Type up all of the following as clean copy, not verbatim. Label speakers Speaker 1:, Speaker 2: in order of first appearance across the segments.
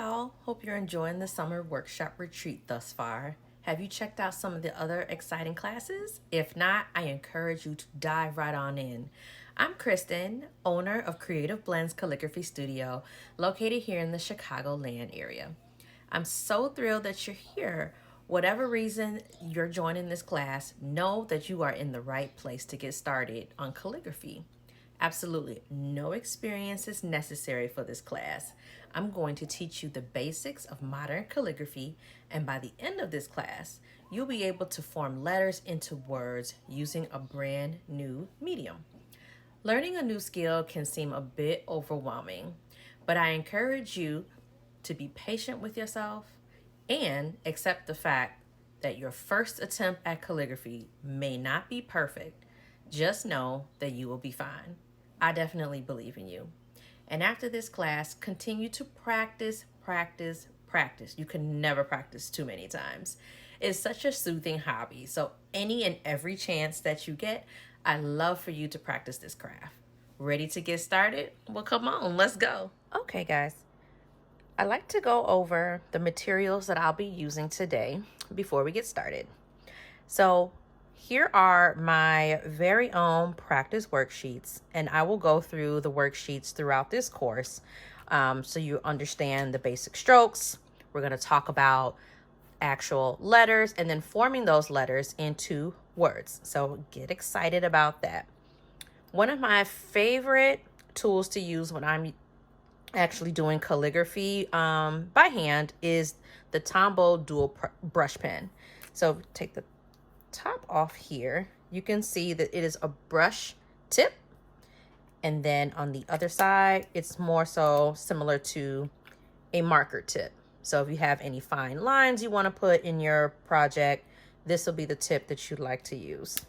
Speaker 1: y'all. Hope you're enjoying the summer workshop retreat thus far. Have you checked out some of the other exciting classes? If not, I encourage you to dive right on in. I'm Kristin, owner of Creative Blends Calligraphy Studio, located here in the Chicagoland area. I'm so thrilled that you're here. Whatever reason you're joining this class, know that you are in the right place to get started on calligraphy. Absolutely no experience is necessary for this class. I'm going to teach you the basics of modern calligraphy, and by the end of this class, you'll be able to form letters into words using a brand new medium. Learning a new skill can seem a bit overwhelming, but I encourage you to be patient with yourself and accept the fact that your first attempt at calligraphy may not be perfect. Just know that you will be fine. I definitely believe in you. And after this class, continue to practice, practice, practice. You can never practice too many times. It's such a soothing hobby. So any and every chance that you get, I love for you to practice this craft. Ready to get started? Well, come on, let's go. Okay, guys. I like to go over the materials that I'll be using today before we get started. So here are my very own practice worksheets, and I will go through the worksheets throughout this course so you understand the basic strokes. We're going to talk about actual letters and then forming those letters into words. So get excited about that. One of my favorite tools to use when I'm actually doing calligraphy by hand is the Tombow dual brush pen. So take the top off here. You can see that it is a brush tip, and then on the other side it's more so similar to a marker tip. So if you have any fine lines you want to put in your project, this will be the tip that you'd like to use.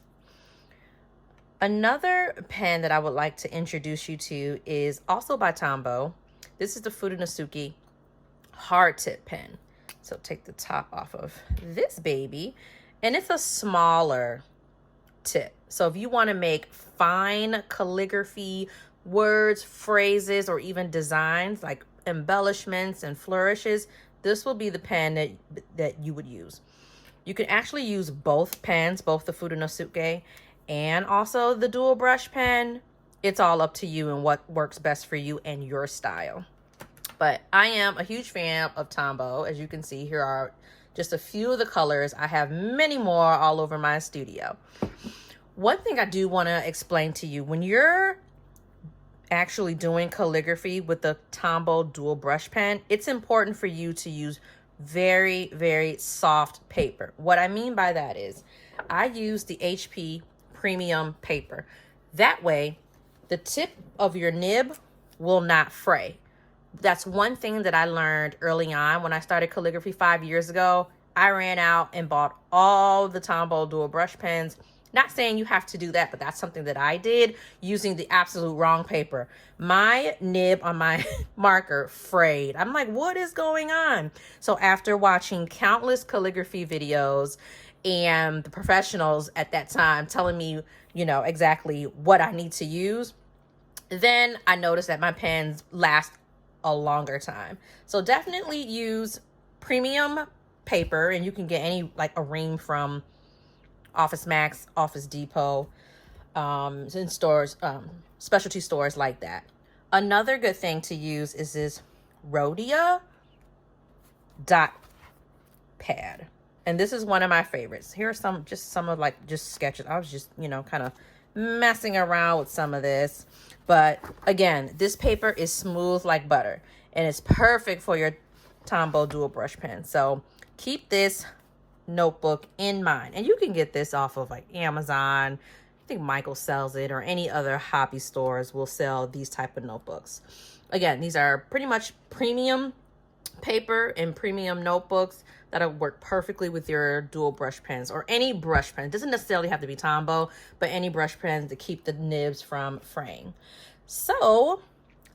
Speaker 1: Another pen that I would like to introduce you to is also by Tombow. This is the Fudenosuke hard tip pen. So take the top off of this baby, and it's a smaller tip. So if you want to make fine calligraphy words, phrases, or even designs like embellishments and flourishes, this will be the pen that you would use. You can actually use both pens, both the Fudenosuke and also the dual brush pen. It's all up to you and what works best for you and your style. But I am a huge fan of Tombow. As you can see, here are just a few of the colors. I have many more all over my studio. One thing I do want to explain to you, when you're actually doing calligraphy with the Tombow dual brush pen, it's important for you to use very, very soft paper. What I mean by that is I use the HP premium paper. That way, the tip of your nib will not fray. That's one thing that I learned early on when I started calligraphy 5 years ago. I ran out and bought all the Tombow dual brush pens. Not saying you have to do that, but that's something that I did using the absolute wrong paper. My nib on my marker frayed. I'm like, what is going on? So after watching countless calligraphy videos and the professionals at that time telling me, exactly what I need to use, then I noticed that my pens last a longer time. So definitely use premium paper, and you can get any, like a ream from Office Max, Office Depot, in stores, specialty stores like that. Another good thing to use is this Rhodia dot pad. And this is one of my favorites. Here are some of just sketches. I was just, kind of messing around with some of this. But again, this paper is smooth like butter, and it's perfect for your Tombow dual brush pen. So keep this notebook in mind. And you can get this off of like Amazon. I think Michael sells it, or any other hobby stores will sell these type of notebooks. Again, these are pretty much premium paper and premium notebooks that'll work perfectly with your dual brush pens or any brush pen. It doesn't necessarily have to be Tombow, but any brush pens to keep the nibs from fraying. So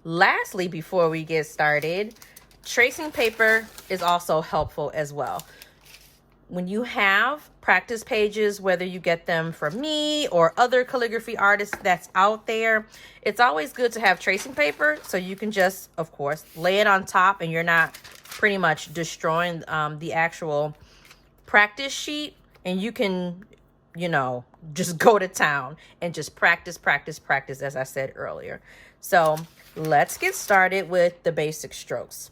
Speaker 1: lastly, before we get started, tracing paper is also helpful as well. When you have practice pages, whether you get them from me or other calligraphy artists that's out there, it's always good to have tracing paper so you can just, of course, lay it on top and you're not pretty much destroying the actual practice sheet, and you can, you know, just go to town and just practice, practice, practice, as I said earlier. So let's get started with the basic strokes.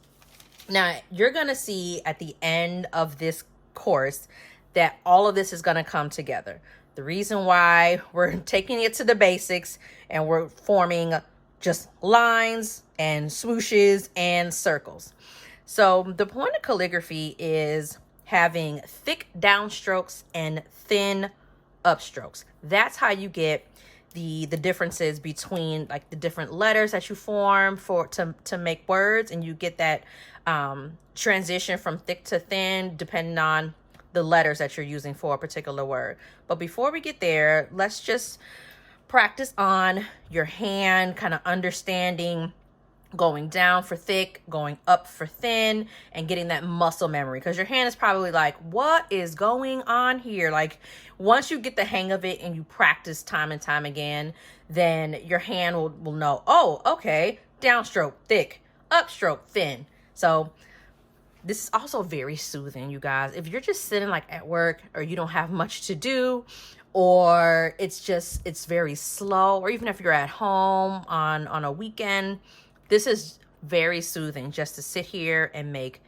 Speaker 1: Now, you're going to see at the end of this course that all of this is going to come together. The reason why we're taking it to the basics and we're forming just lines and swooshes and circles. So the point of calligraphy is having thick downstrokes and thin upstrokes. That's how you get the differences between like the different letters that you form to make words, and you get that transition from thick to thin depending on the letters that you're using for a particular word. But before we get there, let's just practice on your hand, kind of understanding going down for thick, going up for thin, and getting that muscle memory, because your hand is probably like, what is going on here? Like, once you get the hang of it and you practice time and time again, then your hand will know, oh, okay, downstroke thick, upstroke thin. So this is also very soothing, you guys. If you're just sitting like at work, or you don't have much to do, or it's very slow, or even if you're at home on a weekend, this is very soothing just to sit here and make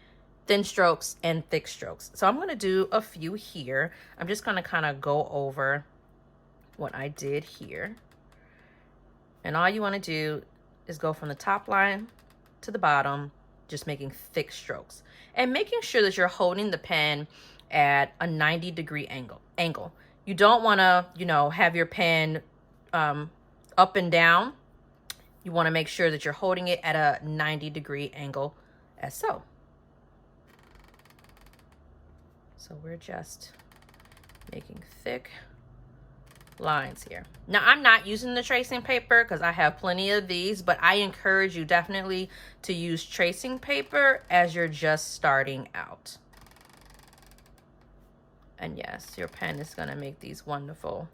Speaker 1: thin strokes and thick strokes. So I'm going to do a few here. I'm just going to kind of go over what I did here. And all you want to do is go from the top line to the bottom, just making thick strokes. And making sure that you're holding the pen at a 90-degree angle. You don't want to, you know, have your pen up and down. You want to make sure that you're holding it at a 90-degree angle, as so. So we're just making thick lines here. Now, I'm not using the tracing paper because I have plenty of these, but I encourage you definitely to use tracing paper as you're just starting out. And yes, your pen is going to make these wonderful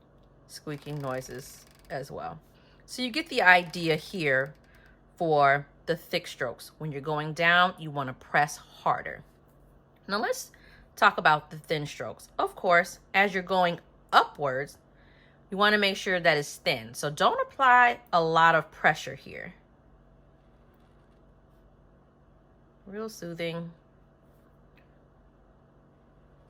Speaker 1: squeaking noises as well. So you get the idea here for the thick strokes. When you're going down, you want to press harder. Now let's talk about the thin strokes. Of course, as you're going upwards, you want to make sure that it's thin. So don't apply a lot of pressure here. Real soothing.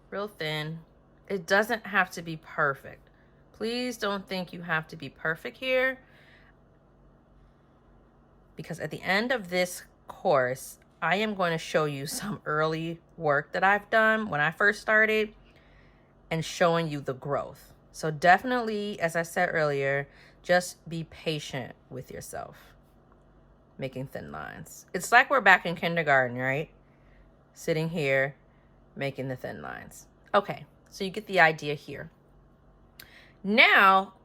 Speaker 1: Real thin. It doesn't have to be perfect. Please don't think you have to be perfect here, because at the end of this course, I am going to show you some early work that I've done when I first started and showing you the growth. So definitely, as I said earlier, just be patient with yourself making thin lines. It's like we're back in kindergarten, right? Sitting here making the thin lines. Okay, so you get the idea here. Now,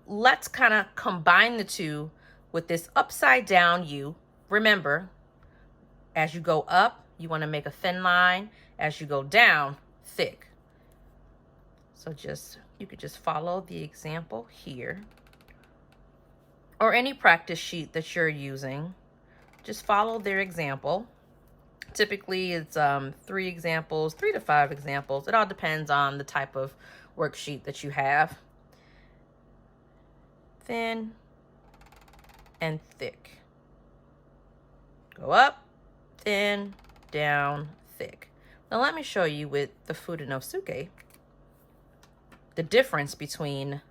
Speaker 1: let's kind of combine the two with this upside down U. Remember, as you go up, you want to make a thin line. As you go down, thick. So you could just follow the example here, or any practice sheet that you're using. Just follow their example. Typically, it's 3 to 5 examples. It all depends on the type of worksheet that you have. Thin and thick. Go up, thin, down, thick. Now let me show you with the Fudenosuke the difference between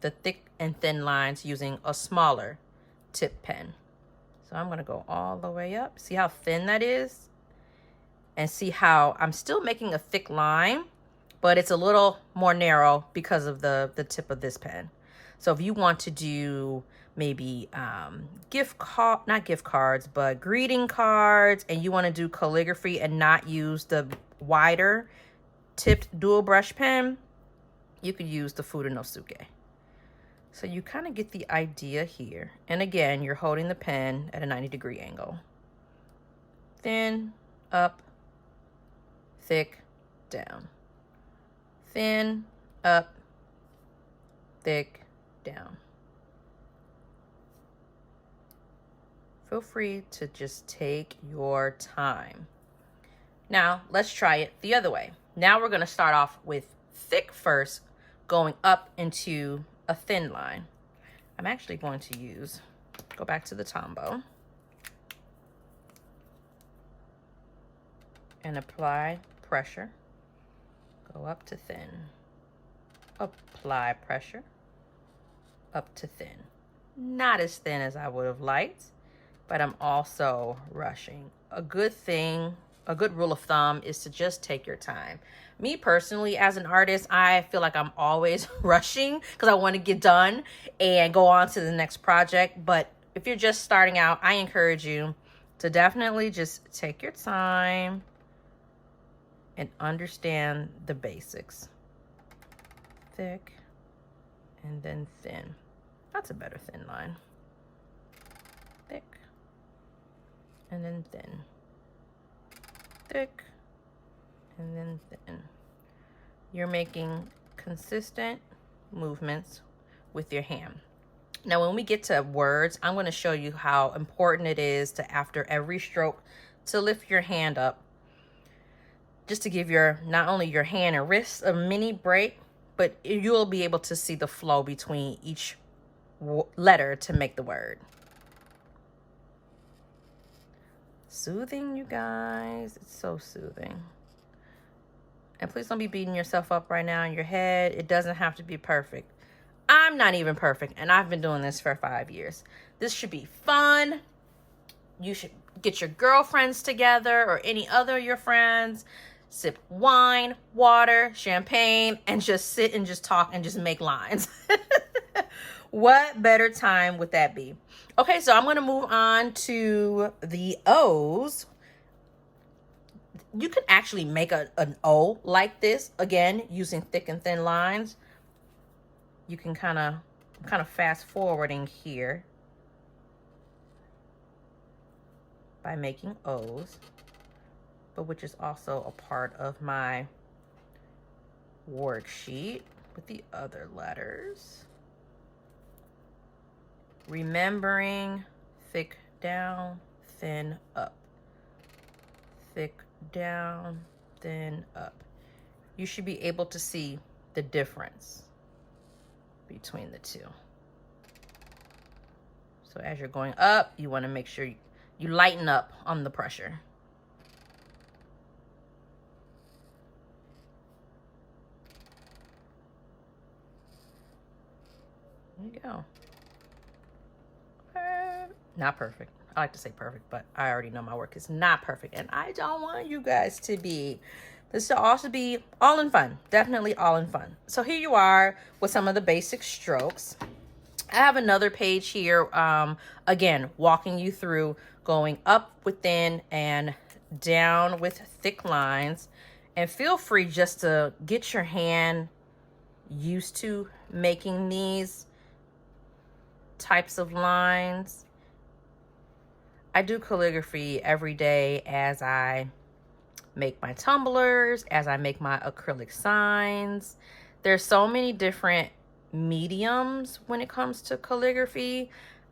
Speaker 1: the thick and thin lines using a smaller tip pen. So I'm going to go all the way up. See how thin that is? And see how I'm still making a thick line, but it's a little more narrow because of the tip of this pen. So if you want to do maybe not gift cards, but greeting cards, and you want to do calligraphy and not use the wider tipped dual brush pen, you could use the Fudenosuke. So you kind of get the idea here. And again, you're holding the pen at a 90-degree angle. Thin, up, thick, down. Thin, up, thick, down. Feel free to just take your time Now let's try it the other way. Now we're going to start off with thick first, going up into a thin line. I'm actually going to go back to the Tombow and apply pressure. Go up to thin. Apply pressure. Up to thin. Not as thin as I would have liked, but I'm also rushing. A good rule of thumb is to just take your time. Me personally, as an artist, I feel like I'm always rushing because I want to get done and go on to the next project. But if you're just starting out, I encourage you to definitely just take your time and understand the basics. Thick and then thin. That's a better thin line. Thick and then thin. Thick and then thin. You're making consistent movements with your hand. Now, when we get to words, I'm going to show you how important it is to, after every stroke, to lift your hand up, just to give not only your hand and wrist a mini break, but you'll be able to see the flow between each letter to make the word. Soothing, you guys. It's so soothing. And please don't be beating yourself up right now in your head. It doesn't have to be perfect. I'm not even perfect, and I've been doing this for 5 years. This should be fun. You should get your girlfriends together or any other of your friends. Sip wine, water, champagne, and just sit and just talk and just make lines. What better time would that be? Okay, so I'm going to move on to the O's. You can actually make an O like this, again, using thick and thin lines. You can kind of fast forwarding here by making O's, but which is also a part of my worksheet with the other letters. Remembering thick down, thin up. Thick down, thin up. You should be able to see the difference between the two. So as you're going up, you want to make sure you lighten up on the pressure. There you go. Not perfect. I like to say perfect, but I already know my work is not perfect, and I don't want you guys to be. This should also be all in fun. Definitely all in fun. So here you are with some of the basic strokes. I have another page here, again, walking you through going up with thin and down with thick lines. And feel free just to get your hand used to making these types of lines. I do calligraphy every day as I make my tumblers, as I make my acrylic signs. There's so many different mediums when it comes to calligraphy.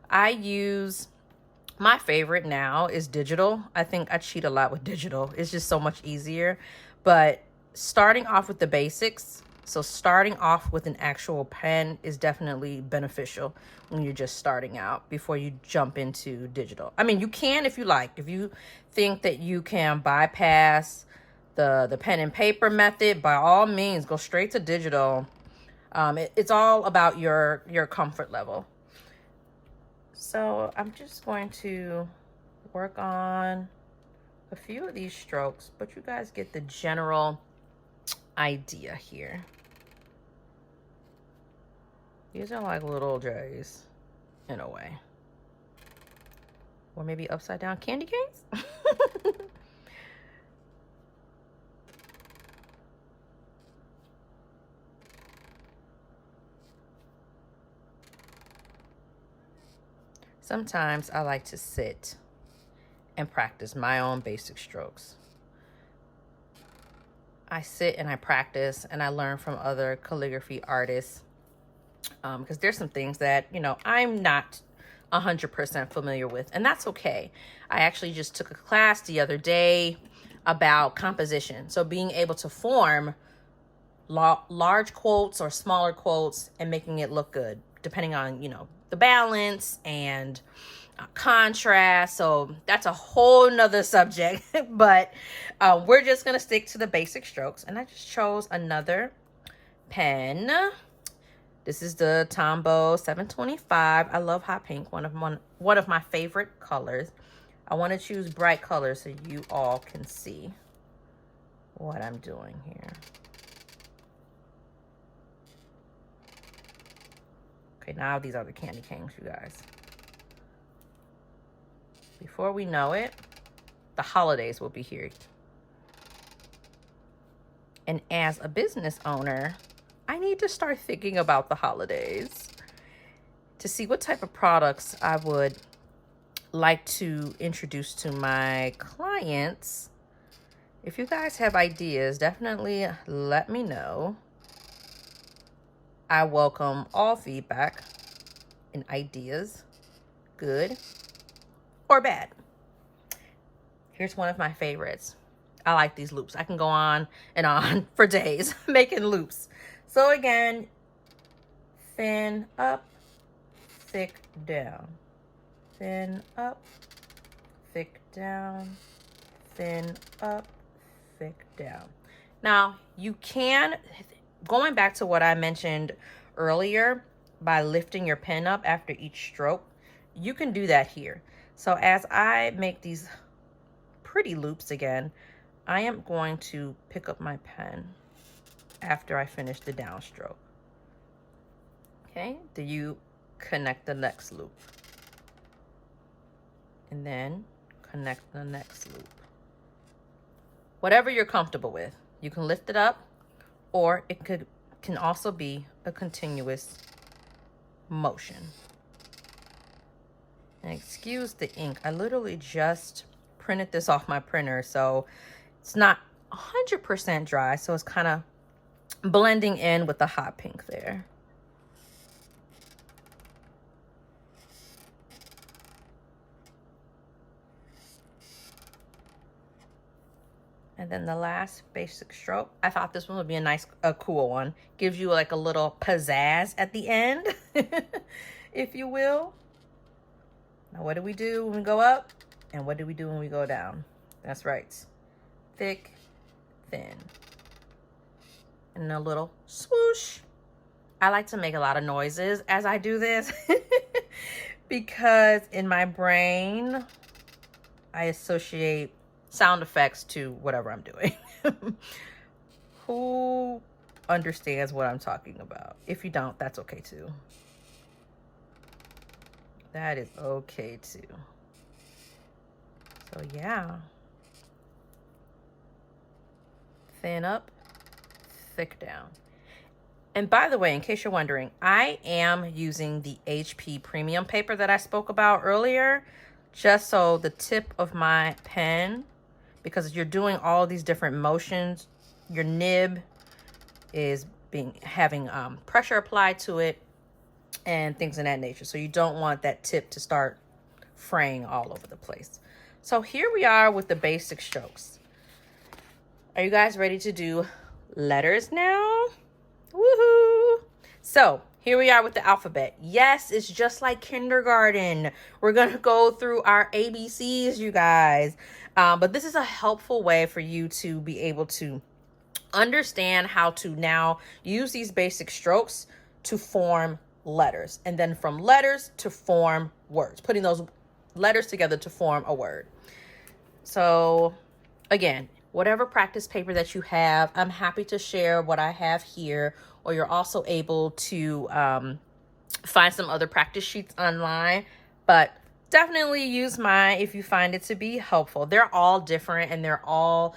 Speaker 1: My favorite now is digital. I think I cheat a lot with digital. It's just so much easier. But starting off with the basics, so starting off with an actual pen is definitely beneficial when you're just starting out before you jump into digital. I mean, you can if you like. If you think that you can bypass the pen and paper method, by all means, go straight to digital. It's all about your comfort level. So I'm just going to work on a few of these strokes, but you guys get the general idea here. These are like little J's in a way. Or maybe upside down candy canes. Sometimes I like to sit and practice my own basic strokes. I sit and I practice and I learn from other calligraphy artists because there's some things that, I'm not 100% familiar with, and that's okay. I actually just took a class the other day about composition. So being able to form large quotes or smaller quotes and making it look good, depending on, you know, the balance and contrast. So that's a whole nother subject, but we're just going to stick to the basic strokes. And I just chose another pen. This is the Tombow 725. I love hot pink, one of my favorite colors. I want to choose bright colors so you all can see what I'm doing here. Okay, now these are the candy canes, you guys. Before we know it, the holidays will be here. And as a business owner, I need to start thinking about the holidays to see what type of products I would like to introduce to my clients. If you guys have ideas, definitely let me know. I welcome all feedback and ideas, good or bad. Here's one of my favorites. I like these loops. I can go on and on for days making loops. So again, thin up, thick down, thin up, thick down, thin up, thick down. Now you can, going back to what I mentioned earlier, by lifting your pen up after each stroke, you can do that here. So as I make these pretty loops again, I am going to pick up my pen after I finish the downstroke. Okay, do you connect the next loop? And then connect the next loop. Whatever you're comfortable with. You can lift it up, or it can also be a continuous motion. And excuse the ink. I literally just printed this off my printer, so it's not 100% dry, so it's kind of blending in with the hot pink there. And then the last basic stroke, I thought this one would be a cool one. Gives you like a little pizzazz at the end, if you will. Now, what do we do when we go up? And what do we do when we go down? That's right. Thick, thin. And a little swoosh. I like to make a lot of noises as I do this because in my brain, I associate sound effects to whatever I'm doing. Who understands what I'm talking about? If you don't, that's okay too. That is okay too. So yeah. Thin up, thick down. And by the way, in case you're wondering, I am using the HP premium paper that I spoke about earlier, just so the tip of my pen, because you're doing all these different motions, your nib is having pressure applied to it and things of that nature. So you don't want that tip to start fraying all over the place. So here we are with the basic strokes. Are you guys ready to do letters now? Woohoo! So here we are with the alphabet. Yes, it's just like kindergarten. We're going to go through our ABCs, you guys. But this is a helpful way for you to be able to understand how to now use these basic strokes to form letters. And then from letters to form words. Putting those letters together to form a word. So again, whatever practice paper that you have, I'm happy to share what I have here, or you're also able to find some other practice sheets online, but definitely use mine if you find it to be helpful. They're all different and they're all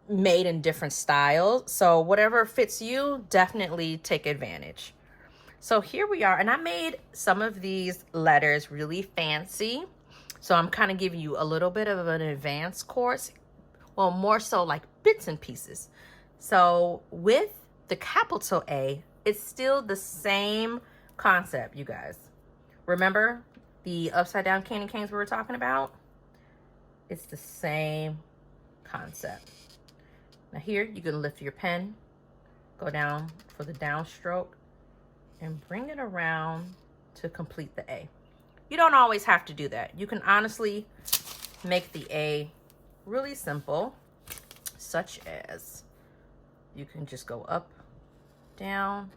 Speaker 1: made in different styles. So whatever fits you, definitely take advantage. So here we are, and I made some of these letters really fancy. So I'm kind of giving you a little bit of an advanced course. Well, more so like bits and pieces. So with the capital A, it's still the same concept, you guys. Remember the upside down candy canes we were talking about? It's the same concept. Now here, you can lift your pen, go down for the downstroke, and bring it around to complete the A. You don't always have to do that. You can honestly make the A really simple, such as you can just go up, down,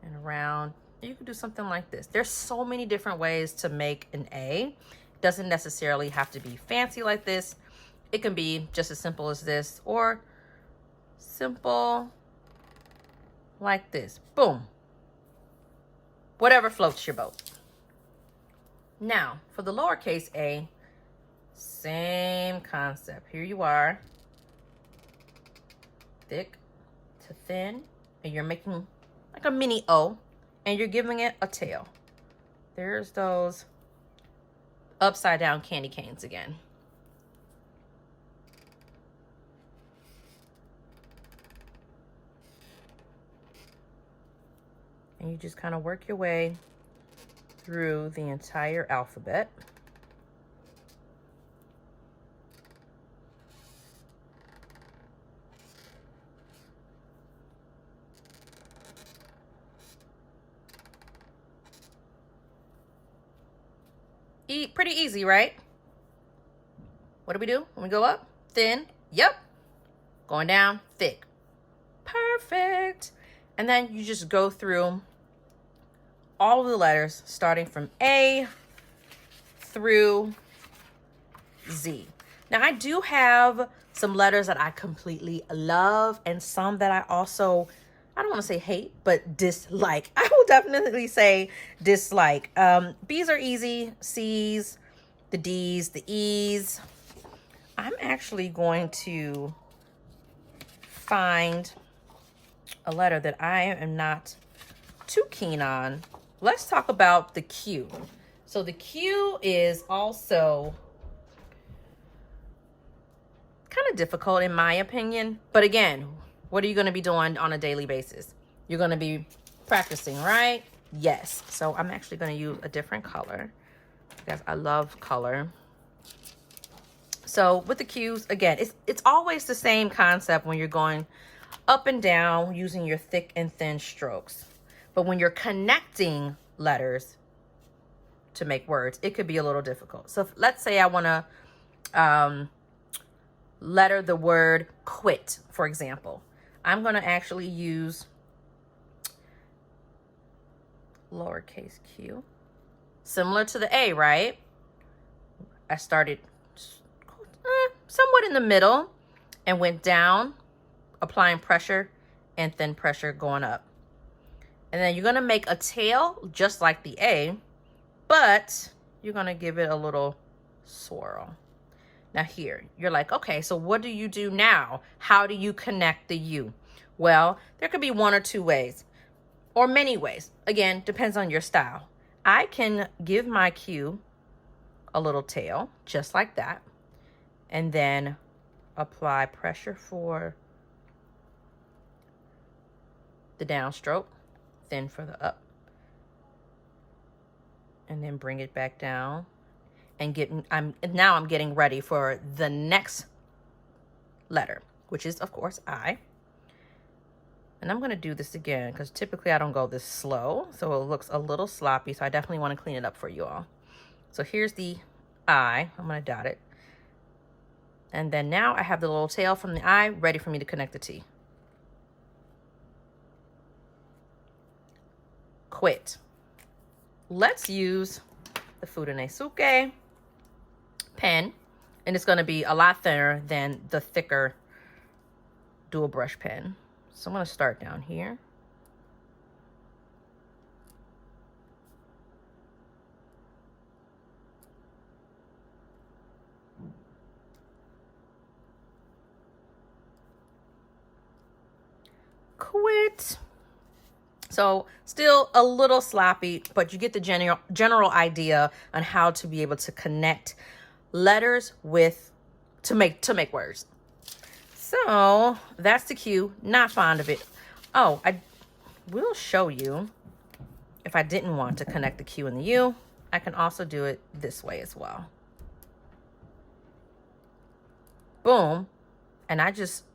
Speaker 1: and around. You can do something like this. There's so many different ways to make an A. It doesn't necessarily have to be fancy like this. It can be just as simple as this, or simple like this. Boom. Whatever floats your boat. Now, for the lowercase a, same concept. Here you are, thick to thin, and you're making like a mini O, and you're giving it a tail. There's those upside down candy canes again. And you just kind of work your way through the entire alphabet. Pretty easy, right? What do we do when we go up? Thin. Yep. Going down, thick. Perfect. And then you just go through all of the letters starting from A through Z. Now, I do have some letters that I completely love and some that I also, I don't want to say hate, but dislike. I will definitely say dislike. B's are easy, C's, the D's, the E's. I'm actually going to find a letter that I am not too keen on. Let's talk about the Q. So the Q is also kind of difficult in my opinion. But again, what are you going to be doing on a daily basis? You're going to be practicing, right? Yes. So I'm actually going to use a different color because I love color. So with the Q's, again, it's always the same concept when you're going up and down using your thick and thin strokes. But when you're connecting letters to make words, it could be a little difficult. So let's say I want to letter the word quit, for example. I'm going to actually use lowercase q. Similar to the A, right? I started somewhat in the middle and went down, applying pressure, and then pressure going up. And then you're going to make a tail just like the A, but you're going to give it a little swirl. Now here, you're like, okay, so what do you do now? How do you connect the U? Well, there could be one or two ways, or many ways. Again, depends on your style. I can give my Q a little tail, just like that, and then apply pressure for the downstroke, then for the up, and then bring it back down, and now I'm getting ready for the next letter, which is of course I. And I'm going to do this again because typically I don't go this slow, so it looks a little sloppy, so I definitely want to clean it up for you all. So here's the I. I'm going to dot it, and then now I have the little tail from the I ready for me to connect the T. Quit. Let's use the Furunesuke pen, and it's going to be a lot thinner than the thicker dual brush pen. So I'm going to start down here. Quit. So still a little sloppy, but you get the general idea on how to be able to connect letters to make words. So that's the Q. Not fond of it. Oh, I will show you if I didn't want to connect the Q and the U. I can also do it this way as well. Boom. And I just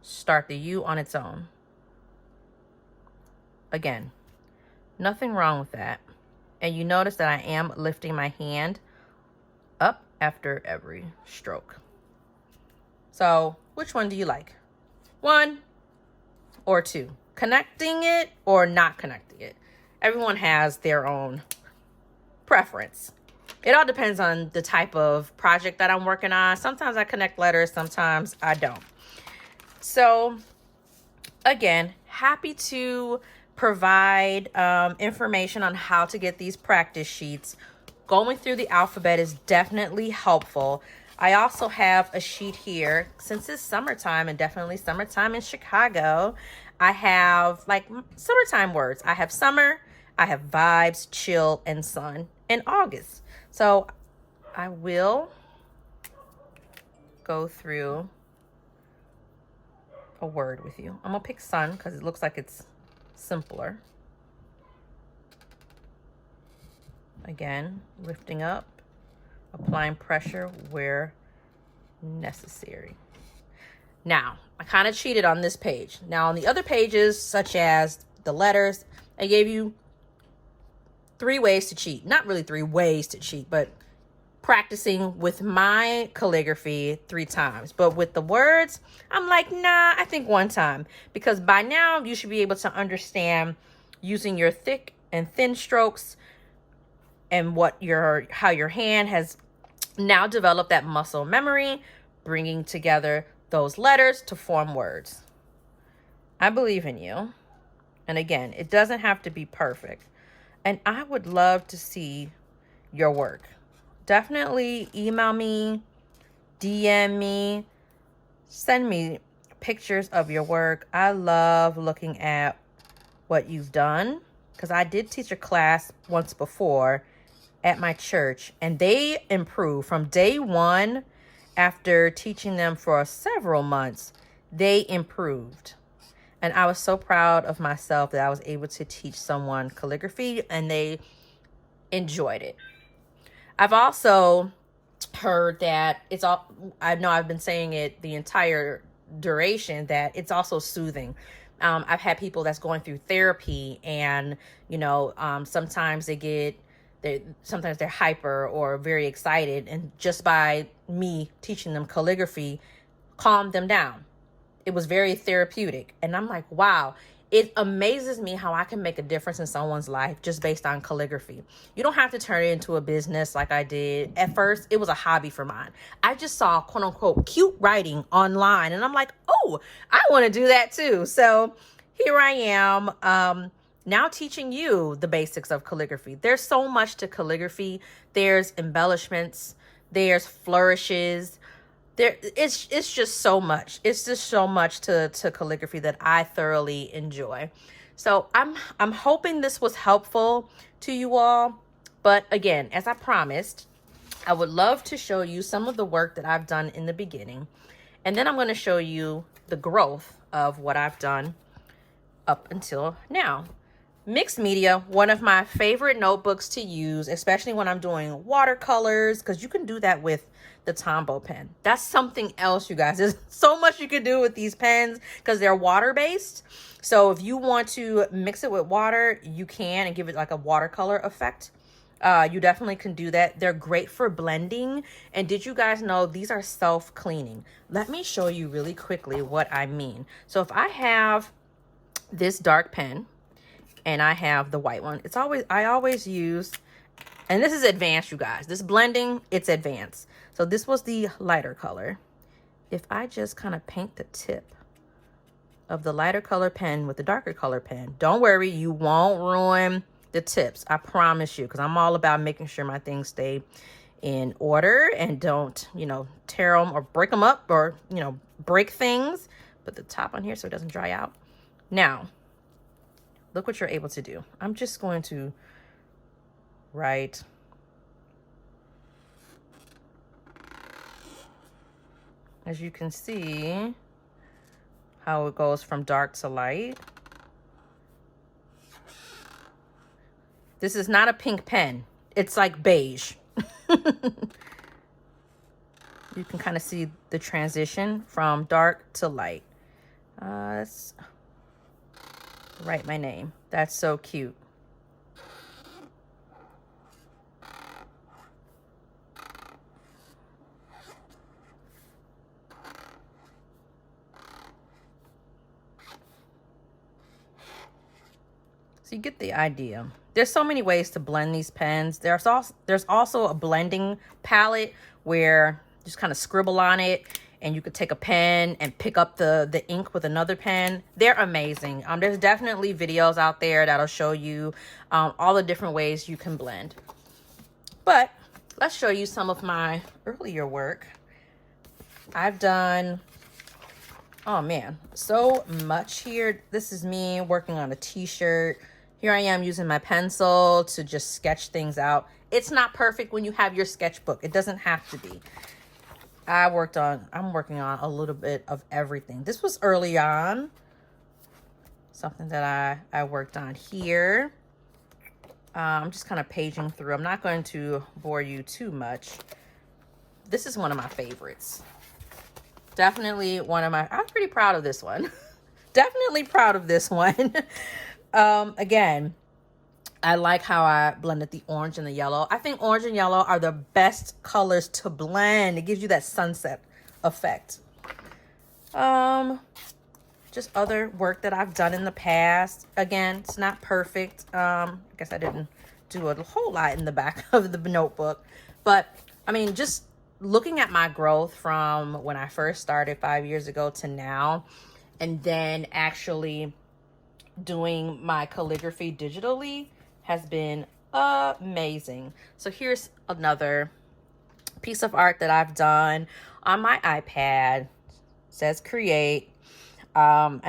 Speaker 1: start the U on its own. Again, nothing wrong with that. And you notice that I am lifting my hand up after every stroke. So which one do you like? 1 or 2? Connecting it or not connecting it? Everyone has their own preference. It all depends on the type of project that I'm working on. Sometimes I connect letters, sometimes I don't. So again, happy to provide information on how to get these practice sheets. Going through the alphabet is definitely helpful. I also have a sheet here, since it's summertime and definitely summertime in Chicago. I have like summertime words. I have summer, I have vibes, chill, and sun, and August. So I will go through a word with you. I'm gonna pick sun because it looks like it's simpler. Again, lifting up, applying pressure where necessary. Now, I kind of cheated on this page. Now, on the other pages, such as the letters, I gave you 3 ways to cheat. Not really 3 ways to cheat, but practicing with my calligraphy 3 times. But with the words, I'm like, nah, I think 1 time. Because by now, you should be able to understand using your thick and thin strokes and how your hand has now developed that muscle memory, bringing together those letters to form words. I believe in you. And again, it doesn't have to be perfect. And I would love to see your work. Definitely email me, DM me, send me pictures of your work. I love looking at what you've done, because I did teach a class once before at my church, and they improved from day 1. After teaching them for several months, they improved. And I was so proud of myself that I was able to teach someone calligraphy and they enjoyed it. I've also heard that I know I've been saying it the entire duration, that it's also soothing. I've had people that's going through therapy and, sometimes sometimes they're hyper or very excited, and just by me teaching them calligraphy calmed them down. It was very therapeutic. And I'm like, wow, it amazes me how I can make a difference in someone's life just based on calligraphy. You don't have to turn it into a business like I did. At first, it was a hobby for mine. I just saw quote unquote cute writing online, and I'm like, oh, I want to do that too. So here I am, now teaching you the basics of calligraphy. There's so much to calligraphy. There's embellishments, there's flourishes. It's just so much. It's just so much to calligraphy that I thoroughly enjoy. So I'm hoping this was helpful to you all. But again, as I promised, I would love to show you some of the work that I've done in the beginning. And then I'm going to show you the growth of what I've done up until now. Mixed media, one of my favorite notebooks to use, especially when I'm doing watercolors, because you can do that with the Tombow pen. That's something else, you guys. There's so much you can do with these pens because they're water-based. So if you want to mix it with water, you can, and give it like a watercolor effect. You definitely can do that. They're great for blending. And did you guys know these are self-cleaning? Let me show you really quickly what I mean. So if I have this dark pen, and I have the white one. I always use, and this is advanced, you guys. This blending, it's advanced. So this was the lighter color. If I just kind of paint the tip of the lighter color pen with the darker color pen, don't worry, you won't ruin the tips. I promise you, because I'm all about making sure my things stay in order and don't, tear them or break them up or, break things. Put the top on here so it doesn't dry out. Now, look what you're able to do. I'm just going to write. As you can see how it goes from dark to light. This is not a pink pen. It's like beige. You can kind of see the transition from dark to light. Let's write my name. That's so cute. So you get the idea. There's so many ways to blend these pens. There's also a blending palette where you just kind of scribble on it, and you could take a pen and pick up the ink with another pen. They're amazing. There's definitely videos out there that'll show you all the different ways you can blend. But let's show you some of my earlier work. I've done, oh man, so much here. This is me working on a t-shirt. Here I am using my pencil to just sketch things out. It's not perfect when you have your sketchbook. It doesn't have to be. I'm working on a little bit of everything. This was early on. Something that I worked on here. I'm just kind of paging through. I'm not going to bore you too much. This is one of my favorites. Definitely one of my, I'm pretty proud of this one. Definitely proud of this one. Again, I like how I blended the orange and the yellow. I think orange and yellow are the best colors to blend. It gives you that sunset effect. Just other work that I've done in the past. Again, it's not perfect. I guess I didn't do a whole lot in the back of the notebook. But, I mean, just looking at my growth from when I first started 5 years ago to now, and then actually doing my calligraphy digitally has been amazing. So here's another piece of art that I've done on my iPad. It says create. And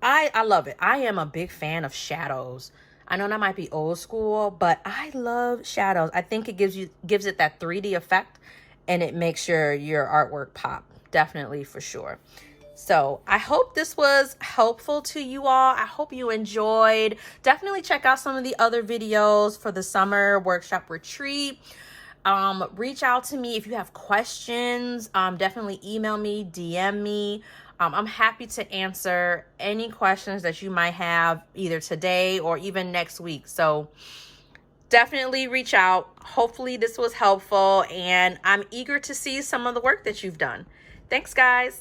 Speaker 1: I love it. I am a big fan of shadows. I know that might be old school, but I love shadows. I think it gives it that 3D effect, and it makes your artwork pop. Definitely, for sure. So I hope this was helpful to you all. I hope you enjoyed. Definitely check out some of the other videos for the summer workshop retreat. Reach out to me if you have questions. Definitely email me, DM me. I'm happy to answer any questions that you might have either today or even next week. So definitely reach out. Hopefully this was helpful, and I'm eager to see some of the work that you've done. Thanks, guys.